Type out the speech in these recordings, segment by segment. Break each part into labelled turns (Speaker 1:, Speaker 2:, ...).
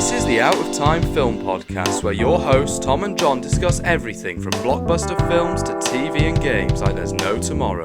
Speaker 1: This is the Out of Time Film Podcast, where your hosts Tom and John discuss everything from blockbuster films to TV and games like there's no tomorrow.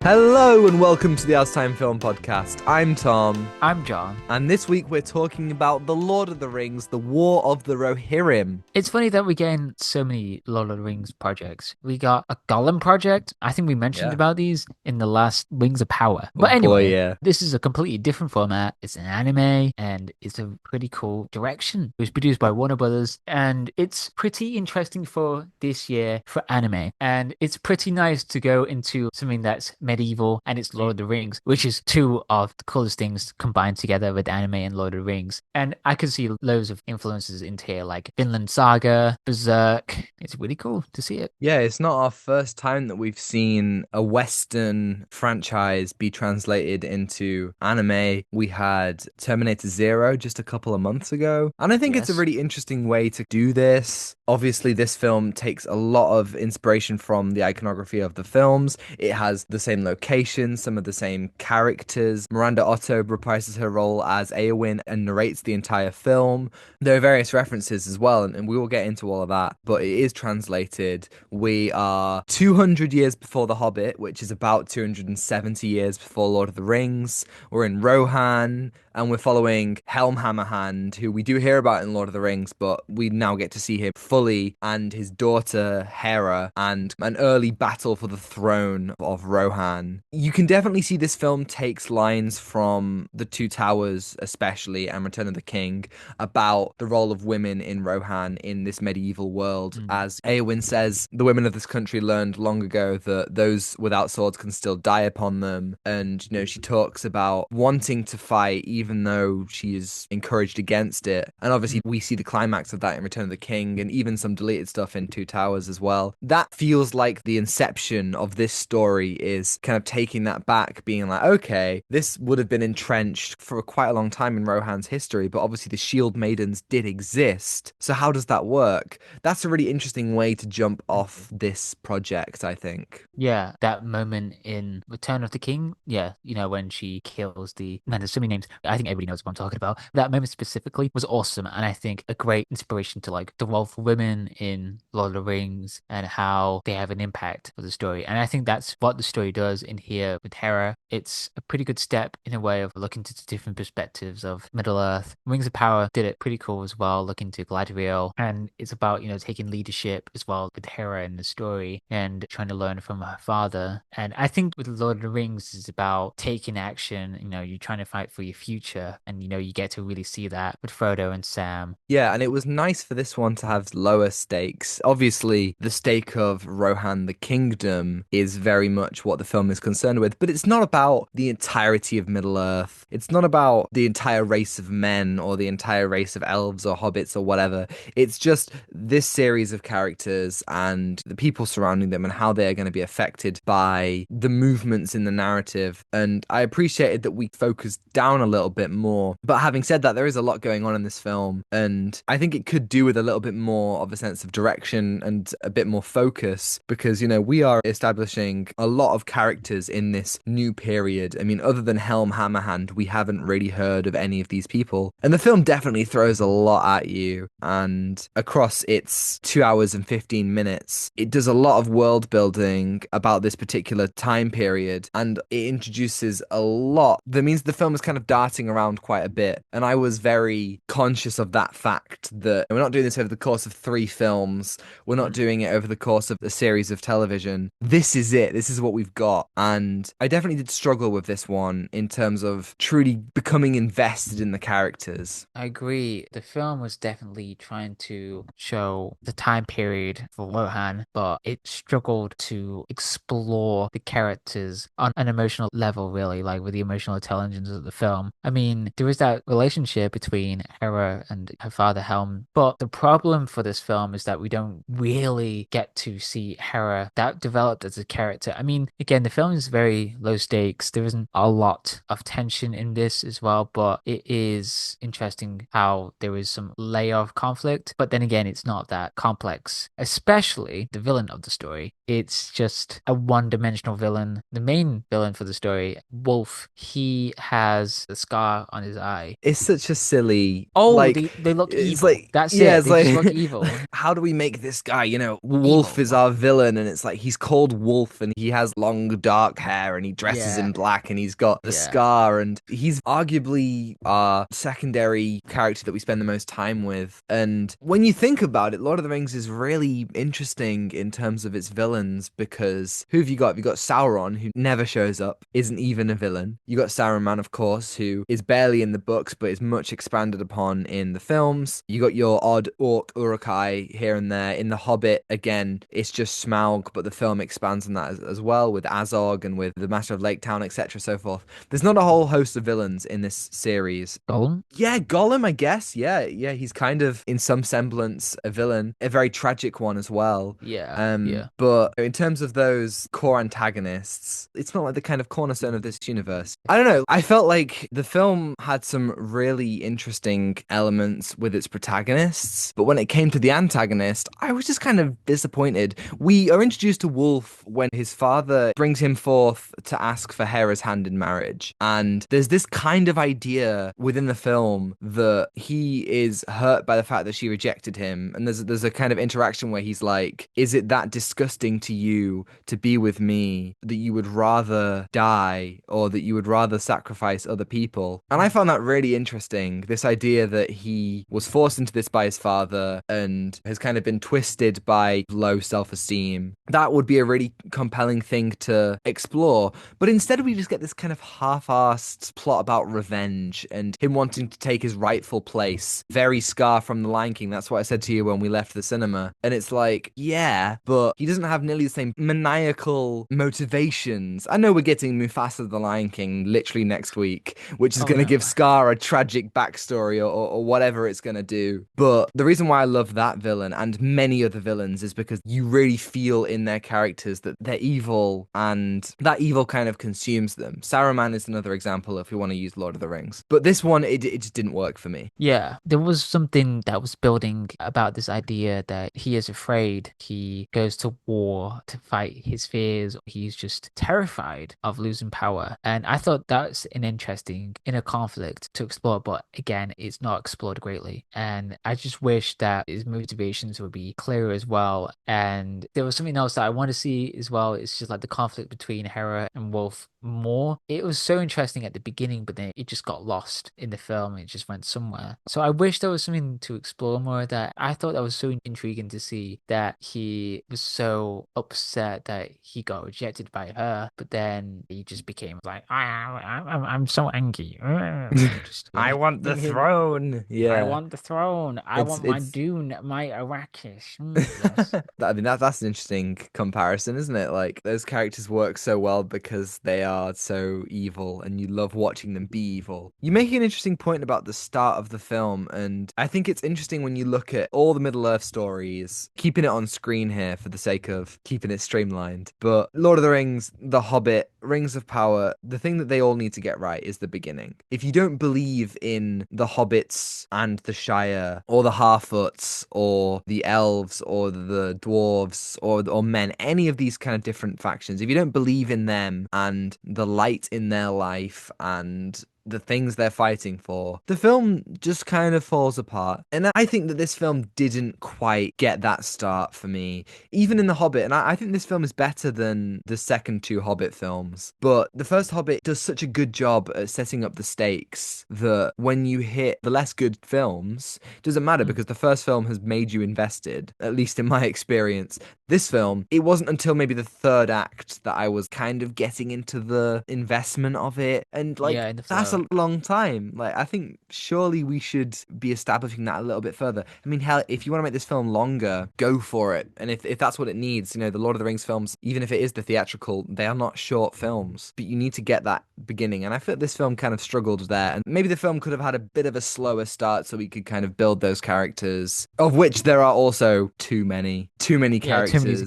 Speaker 2: Hello and welcome to the Out of Time Film Podcast. I'm Tom.
Speaker 3: I'm John.
Speaker 2: And this week we're talking about The Lord of the Rings, The War of the Rohirrim.
Speaker 3: It's funny that we're getting so many Lord of the Rings projects. We got a Gollum project. I think we mentioned about these in the last Rings of Power. But anyway, this is a completely different format. It's an anime and it's a pretty cool direction. It was produced by Warner Brothers and it's pretty interesting for this year for anime. And it's pretty nice to go into something that's medieval and it's Lord of the Rings, which is two of the coolest things combined together with anime and Lord of the Rings. And I could see loads of influences into here, like Vinland Saga, Berserk. It's really cool to see it.
Speaker 2: Yeah, it's not our first time that we've seen a Western franchise be translated into anime. We had Terminator Zero just a couple of months ago. And I think it's a really interesting way to do this. Obviously, this film takes a lot of inspiration from the iconography of the films. It has the same locations, some of the same characters. Miranda Otto reprises her role as Eowyn and narrates the entire film. There are various references as well, and we will get into all of that, but it is translated. We are 200 years before The Hobbit, which is about 270 years before Lord of the Rings. We're in Rohan, and we're following Helm Hammerhand, who we do hear about in Lord of the Rings, but we now get to see him fully, and his daughter Hera, and an early battle for the throne of Rohan. You can definitely see this film takes lines from The Two Towers, especially, and Return of the King, about the role of women in Rohan in this medieval world. As Eowyn says, the women of this country learned long ago that those without swords can still die upon them. And, you know, she talks about wanting to fight even though she is encouraged against it. And obviously we see the climax of that in Return of the King and even some deleted stuff in Two Towers as well. That feels like the inception of this story is kind of taking that back, being like, okay, this would have been entrenched for quite a long time in Rohan's history, but obviously the Shield Maidens did exist. So how does that work? That's a really interesting way to jump off this project, I think.
Speaker 3: Yeah, that moment in Return of the King, you know, when she kills man, there's so many names. I think everybody knows what I'm talking about. That moment specifically was awesome, and I think a great inspiration to like the role for women in Lord of the Rings and how they have an impact for the story. And I think that's what the story does in here with Hera. It's a pretty good step in a way of looking to the different perspectives of Middle-earth. Rings of Power did it pretty cool as well, looking to Galadriel, and it's about, you know, taking leadership as well with Hera in the story and trying to learn from her father. And I think with Lord of the Rings it's about taking action. You know, you're trying to fight for your future, and you know, you get to really see that with Frodo and Sam.
Speaker 2: Yeah, and it was nice for this one to have lower stakes. Obviously, the stake of Rohan the Kingdom is very much what the film is concerned with, but it's not about the entirety of Middle-earth. It's not about the entire race of men or the entire race of elves or hobbits or whatever. It's just this series of characters and the people surrounding them and how they are going to be affected by the movements in the narrative. And I appreciated that we focused down a little bit more. But having said that, there is a lot going on in this film, and I think it could do with a little bit more of a sense of direction and a bit more focus, because, you know, we are establishing a lot of characters in this new period. I mean, other than Helm Hammerhand, we haven't really heard of any of these people. And the film definitely throws a lot at you, and across its 2 hours and 15 minutes, it does a lot of world building about this particular time period, and it introduces a lot. That means the film is kind of darting around quite a bit, and I was very conscious of that fact that we're not doing this over the course of 3 films, we're not doing it over the course of a series of television. This is it. This is what we've got. And I definitely did struggle with this one in terms of truly becoming invested in the characters.
Speaker 3: I agree. The film was definitely trying to show the time period for Rohan, but it struggled to explore the characters on an emotional level, really, like with the emotional intelligence of the film. I mean, there is that relationship between Hera and her father Helm, but the problem for this film is that we don't really get to see Hera that developed as a character. I mean, again, the film is very low stakes. There isn't a lot of tension in this as well, but it is interesting how there is some layer of conflict. But then again, it's not that complex, especially the villain of the story. It's just a one-dimensional villain. The main villain for the story, Wolf, he has a scar on his eye.
Speaker 2: It's such a silly.
Speaker 3: Oh,
Speaker 2: Like,
Speaker 3: they look
Speaker 2: it's
Speaker 3: evil.
Speaker 2: like,
Speaker 3: That's
Speaker 2: yeah,
Speaker 3: it.
Speaker 2: it's
Speaker 3: They just
Speaker 2: like,
Speaker 3: look evil.
Speaker 2: how do we make this guy? Wolf
Speaker 3: Evil.
Speaker 2: is our villain, and it's like he's called Wolf, and he has long dark hair, and he dresses
Speaker 3: Yeah.
Speaker 2: in black, and he's got the
Speaker 3: Yeah.
Speaker 2: scar, and he's arguably our secondary character that we spend the most time with. And when you think about it, Lord of the Rings is really interesting in terms of its villains, because who have you got? You've got Sauron, who never shows up, isn't even a villain. You got Saruman, of course, who is barely in the books, but is much expanded upon in the films. You got your odd orc Uruk-hai here and there. In The Hobbit, again, it's just Smaug, but the film expands on that as well, with Azog and with the Master of Lake Town, etc., so forth. There's not a whole host of villains in this series.
Speaker 3: Gollum?
Speaker 2: Yeah, Gollum, I guess. Yeah, he's kind of, in some semblance, a villain, a very tragic one as well.
Speaker 3: Yeah.
Speaker 2: But in terms of those core antagonists, it's not like the kind of cornerstone of this universe. I don't know. I felt like the film had some really interesting elements with its protagonists, but when it came to the antagonist, I was just kind of disappointed. We are introduced to Wolf when his father brings him forth to ask for Hera's hand in marriage, and there's this kind of idea within the film that he is hurt by the fact that she rejected him, and there's a kind of interaction where he's like, is it that disgusting to you to be with me that you would rather die, or that you would rather sacrifice other people? And I found that really interesting, this idea that he was forced into this by his father and has kind of been twisted by low self-esteem. That would be a really compelling thing to explore, but instead we just get this kind of half-assed plot about revenge and him wanting to take his rightful place. Very Scar from The Lion King. That's what I said to you when we left the cinema. And it's like, yeah, but he doesn't have nearly the same maniacal motivations. I know we're getting Mufasa The Lion King literally next week, which is going to give Scar a tragic backstory or whatever it's going to do. But the reason why I love that villain and many other villains is because you really feel in their characters that they're evil, and that evil kind of consumes them. Saruman is another example if you want to use Lord of the Rings. But this one, it just didn't work for me.
Speaker 3: Yeah, there was something that was building about this idea that he is afraid. He goes to war to fight his fears. He's just terrified of losing power. And I thought that's an interesting inner conflict to explore. But again, it's not explored greatly. And I just wish that his motivations would be clearer as well. And there was something else that I want to see as well. It's just like the conflict between Hera and Wolf more. It was so interesting at the beginning, but then it just got lost in the film. It just went somewhere. So I wish there was something to explore more of that. I thought that was so intriguing to see that he was so upset that he got rejected by her, but then he just became like, I'm so angry.
Speaker 2: I want the throne. Yeah.
Speaker 3: I want the throne. I want my Dune, my Arrakis. Yes.
Speaker 2: I mean, that's an interesting comparison, isn't it? Like, those characters work so well because they are so evil and you love watching them be evil. You make an interesting point about the start of the film, and I think it's interesting when you look at all the Middle-earth stories, keeping it on screen here for the sake of keeping it streamlined. But Lord of the Rings, The Hobbit, Rings of Power, the thing that they all need to get right is the beginning. If you don't believe in the hobbits and the Shire, or the Harfoots, or the elves, or the dwarves, or men, any of these kind of different factions, if you don't believe in them and the light in their life and the things they're fighting for, the film just kind of falls apart. And I think that this film didn't quite get that start for me, even in The Hobbit. And I think this film is better than the second two Hobbit films. But the first Hobbit does such a good job at setting up the stakes that when you hit the less good films, it doesn't matter because the first film has made you invested, at least in my experience. This film, it wasn't until maybe the third act that I was kind of getting into the investment of it. And like, that's a a long time. Like, I think surely we should be establishing that a little bit further. I mean, hell, if you want to make this film longer, go for it. And if that's what it needs, the Lord of the Rings films, even if it is the theatrical, they are not short films, but you need to get that beginning. And I feel this film kind of struggled there. And maybe the film could have had a bit of a slower start so we could kind of build those characters, of which there are also too many characters.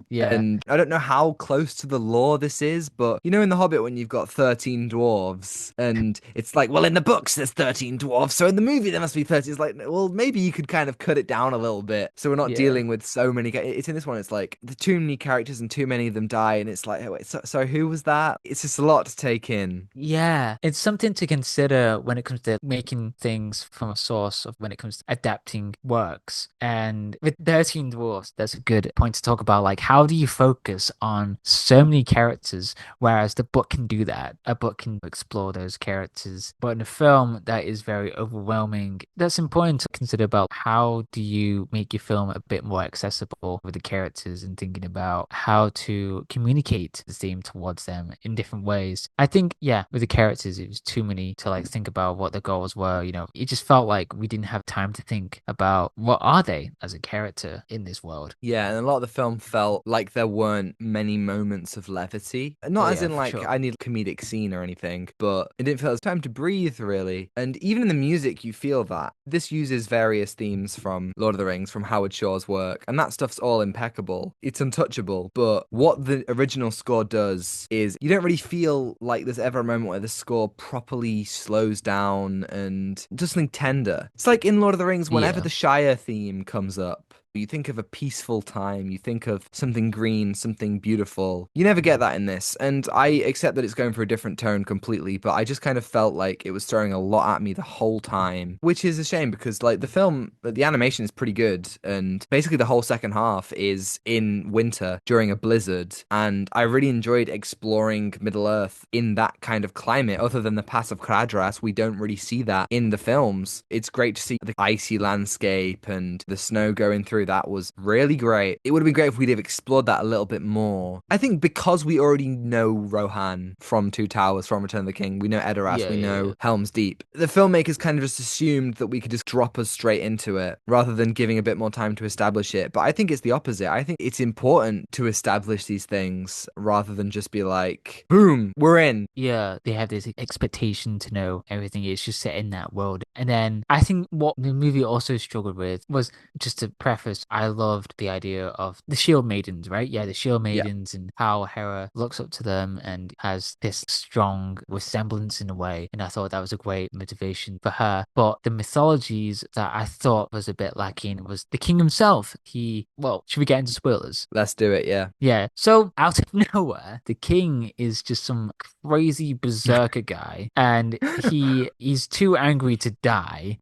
Speaker 3: Yeah.
Speaker 2: And I don't know how close to the lore this is, but in The Hobbit, when you've got 13 dwarves, and it's like, well, in the books there's 13 dwarves, so in the movie there must be 30. It's like, well, maybe you could kind of cut it down a little bit, so we're not dealing with so many. It's in this one, it's like the too many characters and too many of them die, and it's like, oh, wait, so who was that? It's just a lot to take in.
Speaker 3: Yeah, it's something to consider when it comes to making things from a source of when it comes to adapting works. And with 13 Dwarfs, that's a good point to talk about. Like, how do you focus on so many characters, whereas the book can do that? A book can explore those characters. But in a film that is very overwhelming, that's important to consider about how do you make your film a bit more accessible with the characters and thinking about how to communicate the theme towards them in different ways. I think, yeah, with the characters, it was too many to like think about what the goals were. It just felt like we didn't have time to think about what are they as a character in this world.
Speaker 2: Yeah, and a lot of the film felt like there weren't many moments of levity. Not as in like
Speaker 3: sure.
Speaker 2: I need a comedic scene or anything, but it didn't feel as time to breathe really. And even in the music, you feel that. This uses various themes from Lord of the Rings, from Howard Shore's work, and that stuff's all impeccable. It's untouchable. But what the original score does is you don't really feel like there's ever a moment where the score properly slows down and does something tender. It's like in Lord of the Rings, whenever the Shire theme comes up, you think of a peaceful time, you think of something green, something beautiful. You never get that in this, and I accept that it's going for a different tone completely, but I just kind of felt like it was throwing a lot at me the whole time, which is a shame because like the animation is pretty good, and basically the whole second half is in winter during a blizzard, and I really enjoyed exploring Middle-earth in that kind of climate. Other than the Pass of Caradhras, we don't really see that in the films. It's great to see the icy landscape and the snow going through. That was really great. It would have been great if we'd have explored that a little bit more. I think because we already know Rohan from Two Towers, from Return of the King, we know Edoras, we know Helm's Deep. The filmmakers kind of just assumed that we could just drop us straight into it rather than giving a bit more time to establish it. But I think it's the opposite. I think it's important to establish these things rather than just be like, boom, we're in.
Speaker 3: Yeah, they have this expectation to know everything is just set in that world. And then I think what the movie also struggled with was, just to preface, I loved the idea of the Shield Maidens, right? Yeah, the Shield Maidens and how Hera looks up to them and has this strong resemblance in a way. And I thought that was a great motivation for her. But the mythologies that I thought was a bit lacking was the king himself. Should we get into spoilers?
Speaker 2: Let's do it, yeah.
Speaker 3: Yeah. So out of nowhere, the king is just some crazy berserker guy, and he's too angry to die.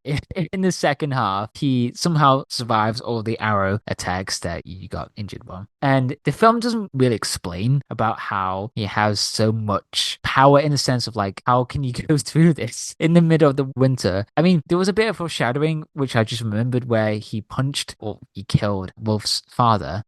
Speaker 3: In the second half, he somehow survives all the arrow attacks that you got injured by. And the film doesn't really explain about how he has so much power, in the sense of like, how can you go through this in the middle of the winter? I mean, there was a bit of foreshadowing, which I just remembered, where he punched or he killed Wolf's father.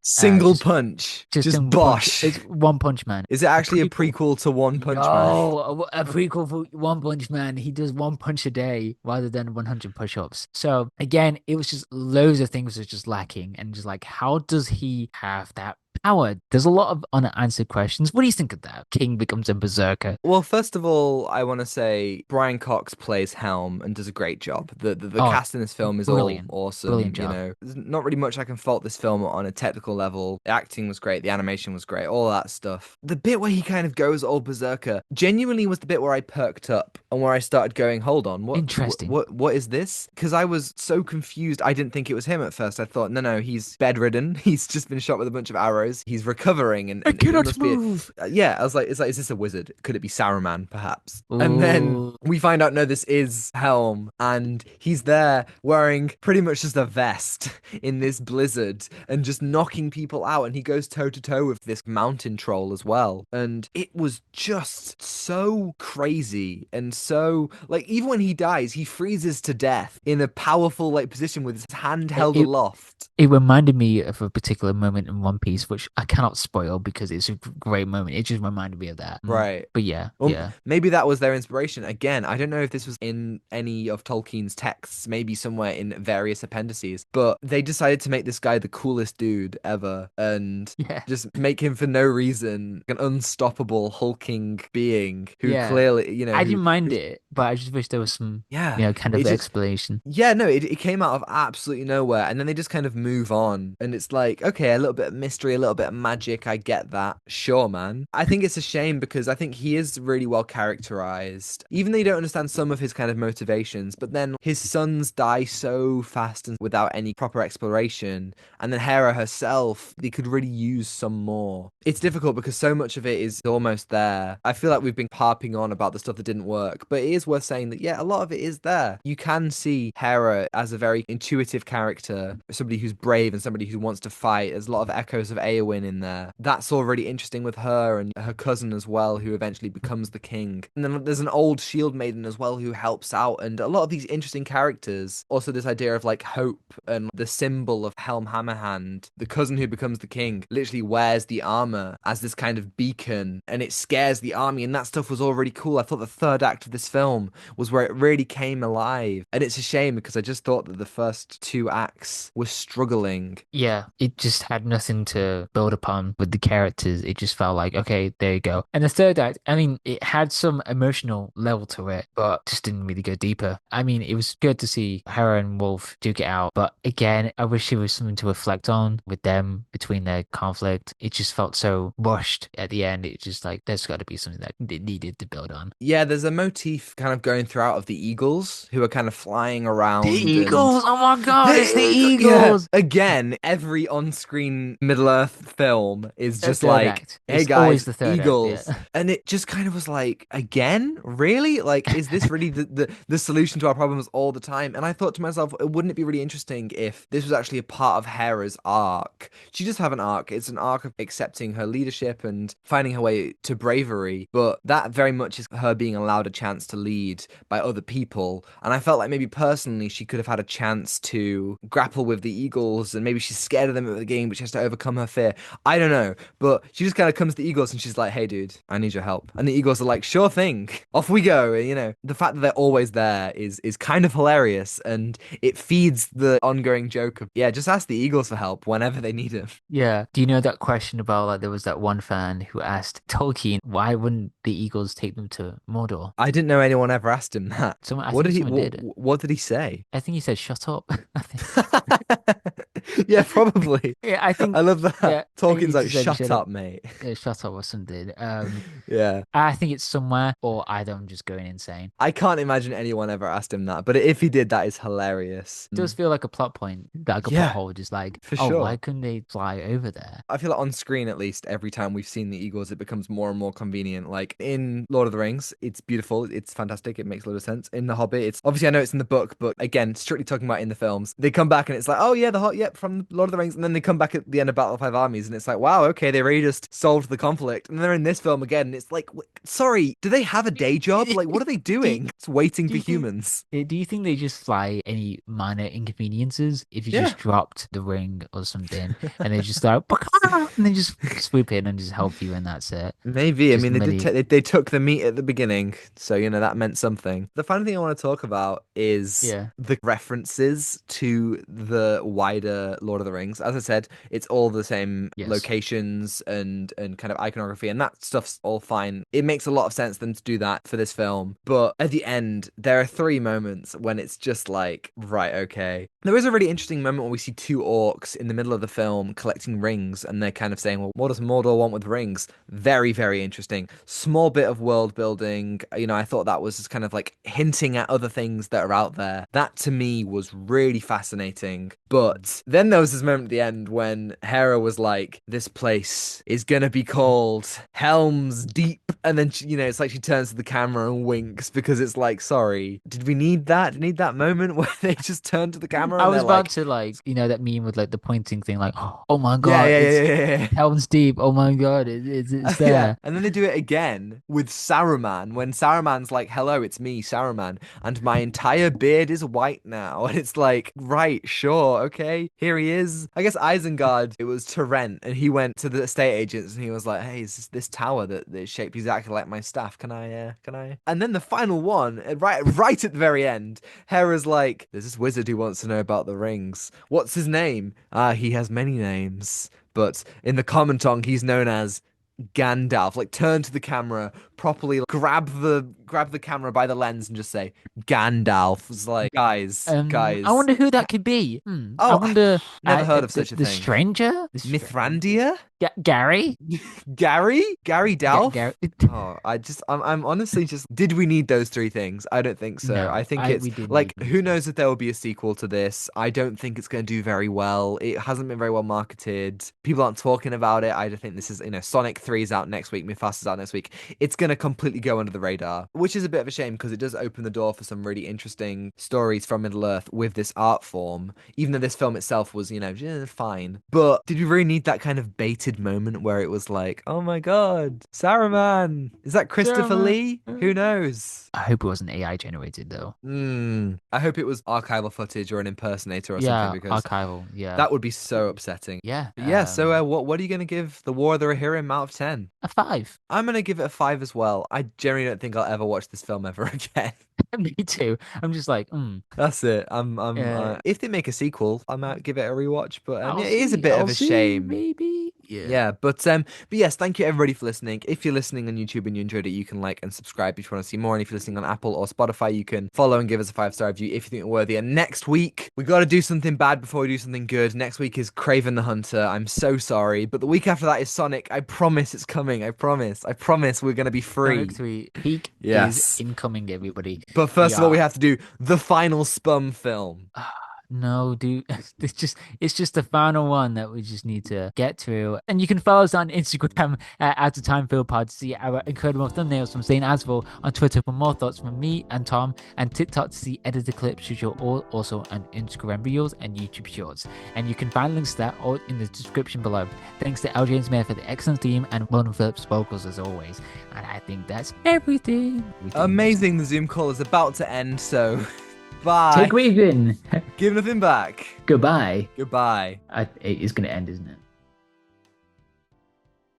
Speaker 2: Punch. Just bosh.
Speaker 3: It's One Punch Man.
Speaker 2: Is it actually a prequel to One Punch Man?
Speaker 3: Oh, a prequel for One Punch Man. He does one punch a day rather than 100 push-ups. So again, it was just loads of things was just lacking, and just like, how does he have that power? There's a lot of unanswered questions. What do you think of that? King becomes a berserker.
Speaker 2: Well, first of all, I want to say Brian Cox plays Helm and does a great job. The cast in this film is
Speaker 3: brilliant.
Speaker 2: all awesome.
Speaker 3: Brilliant job.
Speaker 2: There's not really much I can fault this film on a technical level. The acting was great, the animation was great, all that stuff. The bit where he kind of goes all berserker genuinely was the bit where I perked up and where I started going, hold on,
Speaker 3: Interesting.
Speaker 2: What is this? Because I was so confused. I didn't think it was him at first. I thought, no, he's bedridden. He's just been shot with a bunch of arrows. He's recovering and
Speaker 3: I cannot move.
Speaker 2: I was like, is this a wizard? Could it be Saruman, perhaps? Ooh. And then we find out, no, this is Helm, and he's there wearing pretty much just a vest in this blizzard and just knocking people out, and he goes toe to toe with this mountain troll as well. And it was just so crazy, and so like, even when he dies, he freezes to death in a powerful like position with his hand held aloft.
Speaker 3: It reminded me of a particular moment in One Piece, which which I cannot spoil because it's a great moment. It just reminded me of that.
Speaker 2: Right.
Speaker 3: But yeah,
Speaker 2: Well,
Speaker 3: yeah.
Speaker 2: maybe that was their inspiration. Again, I don't know if this was in any of Tolkien's texts, maybe somewhere in various appendices, but they decided to make this guy the coolest dude ever and
Speaker 3: Yeah.
Speaker 2: just make him for no reason an unstoppable hulking being who
Speaker 3: Yeah.
Speaker 2: clearly, you know,
Speaker 3: I didn't mind it, but I just wish there was some,
Speaker 2: yeah,
Speaker 3: kind
Speaker 2: it
Speaker 3: of
Speaker 2: just
Speaker 3: explanation.
Speaker 2: yeah, no, it came out of absolutely nowhere, and then they just kind of move on, and it's like, okay, a little bit of mystery, a little bit of magic, I get that, sure, man. I think it's a shame because I think he is really well characterized, even though you don't understand some of his kind of motivations, but then his sons die so fast and without any proper exploration, and then Hera herself, they could really use some more. It's difficult because so much of it is almost there. I feel like we've been harping on about the stuff that didn't work, but it is worth saying that, yeah, a lot of it is there. You can see Hera as a very intuitive character, somebody who's brave and somebody who wants to fight. There's a lot of echoes of Eowyn in there. That's all really interesting with her and her cousin as well, who eventually becomes the king. And then there's an old shield maiden as well who helps out, and a lot of these interesting characters. Also, this idea of like hope and the symbol of Helm Hammerhand, the cousin who becomes the king, literally wears the armor as this kind of beacon, and it scares the army, and that stuff was all really cool. I thought the third act of this film was where it really came alive, and it's a shame because I just thought that the first two acts were struggling.
Speaker 3: Yeah, it just had nothing to build upon with the characters. It just felt like, okay, there you go. And the third act, I mean, it had some emotional level to it, but just didn't really go deeper. I mean, it was good to see Hera and Wolf duke it out, but again, I wish there was something to reflect on with them between their conflict. It just felt so rushed at the end. It just like, there's got to be something that they needed to build on.
Speaker 2: Yeah, there's a motif kind of going throughout of the eagles who are kind of flying
Speaker 3: The
Speaker 2: around and
Speaker 3: Eagles! Oh my God, it's the
Speaker 2: Yeah,
Speaker 3: Eagles!
Speaker 2: again, every on-screen Middle-earth film is
Speaker 3: The
Speaker 2: just
Speaker 3: third
Speaker 2: like,
Speaker 3: act.
Speaker 2: hey
Speaker 3: It's always
Speaker 2: guys,
Speaker 3: the third act,
Speaker 2: eagles.
Speaker 3: yeah.
Speaker 2: And it just kind of was like, again? Really? Like, is this really the solution to our problems all the time? And I thought to myself, wouldn't it be really interesting if this was actually a part of Hera's arc? She does have an arc. It's an arc of accepting her leadership and finding her way to bravery, but that very much is her being allowed a chance to lead by other people. And I felt like maybe personally she could have had a chance to grapple with the Eagles, and maybe she's scared of them at the game, but she has to overcome her fear. I don't know, but she just kind of comes to the Eagles and she's like, hey dude, I need your help. And the Eagles are like, sure thing, off we go. And, you know, the fact that they're always there is kind of hilarious, and it feeds the ongoing joke of, yeah, just ask the Eagles for help whenever they need him.
Speaker 3: Yeah. Do you know that question about like there was that one fan who asked Tolkien why wouldn't the Eagles take them to Mordor?
Speaker 2: I didn't know anyone ever asked him that.
Speaker 3: Someone, I
Speaker 2: What
Speaker 3: think
Speaker 2: did he
Speaker 3: someone did.
Speaker 2: what did he say?
Speaker 3: I think he said shut up. I think.
Speaker 2: Yeah, probably.
Speaker 3: Yeah, I think.
Speaker 2: I love that.
Speaker 3: Yeah, he
Speaker 2: Tolkien's like,
Speaker 3: just said
Speaker 2: shut
Speaker 3: shut
Speaker 2: up,
Speaker 3: up.
Speaker 2: mate.
Speaker 3: Shut up or something.
Speaker 2: Yeah.
Speaker 3: I think it's somewhere, or either I'm just going insane.
Speaker 2: I can't imagine anyone ever asked him that, but if he did, that is hilarious.
Speaker 3: It does feel like a plot point that I could put
Speaker 2: Yeah,
Speaker 3: hold. Is like,
Speaker 2: for
Speaker 3: oh,
Speaker 2: sure.
Speaker 3: why couldn't they fly over there?
Speaker 2: I feel like on screen, at least, every time we've seen the Eagles, it becomes more and more convenient. Like in Lord of the Rings, it's beautiful, it's fantastic, it makes a lot of sense. In The Hobbit, it's obviously, I know it's in the book, but again, strictly talking about in the films, they come back and it's like, oh yeah, yep, from Lord of the Rings, and then they come back at the end of Battle of Five Armies, and it's like, wow, okay, they really just solved the conflict. And they're in this film again, and it's like, sorry, do they have a day job? Like, what are they doing? It's waiting for humans.
Speaker 3: Do you think they just fly any minor inconveniences if you
Speaker 2: Yeah.
Speaker 3: just dropped the ring or something, and they just like, and they just swoop in and just help you, and that's it?
Speaker 2: Maybe. I
Speaker 3: Just
Speaker 2: mean, they
Speaker 3: many-
Speaker 2: they took the meat at the beginning, so you know that meant something. The final thing I want to talk about is
Speaker 3: Yeah.
Speaker 2: the references to the wider Lord of the Rings. As I said, it's all the same
Speaker 3: Yes.
Speaker 2: locations and kind of iconography, and that stuff's all fine. It makes a lot of sense then to do that for this film, but at the end, there are three moments when it's just like, right, okay. There is a really interesting moment where we see two orcs in the middle of the film collecting rings, and they're kind of saying, well, what does Mordor want with rings? Very, very interesting. Small bit of world building. You know, I thought that was just kind of like hinting at other things that are out there. That to me was really fascinating. But then there was this moment at the end when Hera was like, this place is gonna be called Helm's Deep. And then, you know, it's like she turns to the camera and winks because it's like, sorry, did we need that? Did we need that moment where they just turn to the camera?
Speaker 3: I
Speaker 2: And
Speaker 3: was
Speaker 2: they're
Speaker 3: about
Speaker 2: like,
Speaker 3: to like, that meme with like the pointing thing, like, oh my
Speaker 2: yeah,
Speaker 3: God,
Speaker 2: yeah,
Speaker 3: it's
Speaker 2: yeah, yeah, yeah.
Speaker 3: Helm's Deep. Oh my God, it's there.
Speaker 2: Yeah, and then they do it again with Saruman when Saruman's like, hello, it's me, Saruman, and my entire beard is white now. And it's like, right, sure. sure. Okay, here he is. I guess Isengard, it was to rent, and he went to the estate agents and he was like, hey, is this tower that is shaped exactly like my staff? Can I? And then the final one, right at the very end, Hera's like, there's this wizard who wants to know about the rings. What's his name? He has many names, but in the common tongue, he's known as Gandalf. Like, turn to the camera, properly grab the camera by the lens and just say Gandalf. It's like, guys.
Speaker 3: I wonder who that could be. I
Speaker 2: Oh,
Speaker 3: wonder.
Speaker 2: never heard of such a
Speaker 3: the
Speaker 2: thing.
Speaker 3: Stranger?
Speaker 2: Mithrandir?
Speaker 3: Gary?
Speaker 2: Gary Dalf?
Speaker 3: Gary.
Speaker 2: Oh, I'm honestly just, did we need those three things? I don't think so.
Speaker 3: No,
Speaker 2: I think
Speaker 3: we
Speaker 2: it's
Speaker 3: didn't
Speaker 2: like,
Speaker 3: need
Speaker 2: who
Speaker 3: those
Speaker 2: knows if there will be a sequel to this? I don't think it's going to do very well. It hasn't been very well marketed. People aren't talking about it. I don't think this is, Sonic 3 is out next week. Mufasa's out next week. It's going to completely go under the radar, which is a bit of a shame because it does open the door for some really interesting stories from Middle-earth with this art form, even though this film itself was, fine. But did we really need that kind of baited moment where it was like, oh my god, Saruman? Is that Christopher Lee? Who knows?
Speaker 3: I hope it wasn't AI generated though.
Speaker 2: I hope it was archival footage or an impersonator or something, because
Speaker 3: archival. Yeah,
Speaker 2: that would be so upsetting.
Speaker 3: Yeah.
Speaker 2: So what are you going to give The War of the Rohirrim out of 10?
Speaker 3: A 5.
Speaker 2: I'm going to give it a 5 as well. I generally don't think I'll ever watch this film ever again.
Speaker 3: Me too. I'm just like,
Speaker 2: That's it. If they make a sequel, I might give it a rewatch. But it is a bit of a shame.
Speaker 3: Maybe.
Speaker 2: Yeah. But yes, thank you everybody for listening. If you're listening on YouTube and you enjoyed it, you can like and subscribe if you want to see more. And if you're listening on Apple or Spotify, you can follow and give us a 5-star review if you think we're worthy. And next week, we got to do something bad before we do something good. Next week is Kraven the Hunter. I'm so sorry, but the week after that is Sonic. I promise it's coming. I promise we're gonna be free.
Speaker 3: Sonic 3 peak is incoming, everybody.
Speaker 2: But first of all, we have to do the final Spum film.
Speaker 3: No, dude, it's just the final one that we just need to get through. And you can follow us on Instagram at the Time Field Pod to see our incredible thumbnails from Zain Afzal, on Twitter for more thoughts from me and Tom, and TikTok to see edited clips, which are all also on Instagram Reels and YouTube Shorts. And you can find links to that all in the description below. Thanks to Jones-Meyer for the excellent theme and Ronan Phillips vocals as always. And I think that's everything.
Speaker 2: Amazing. The Zoom call is about to end, so bye.
Speaker 3: Take Raven.
Speaker 2: Give nothing back.
Speaker 3: Goodbye.
Speaker 2: Goodbye.
Speaker 3: It is going to end, isn't it?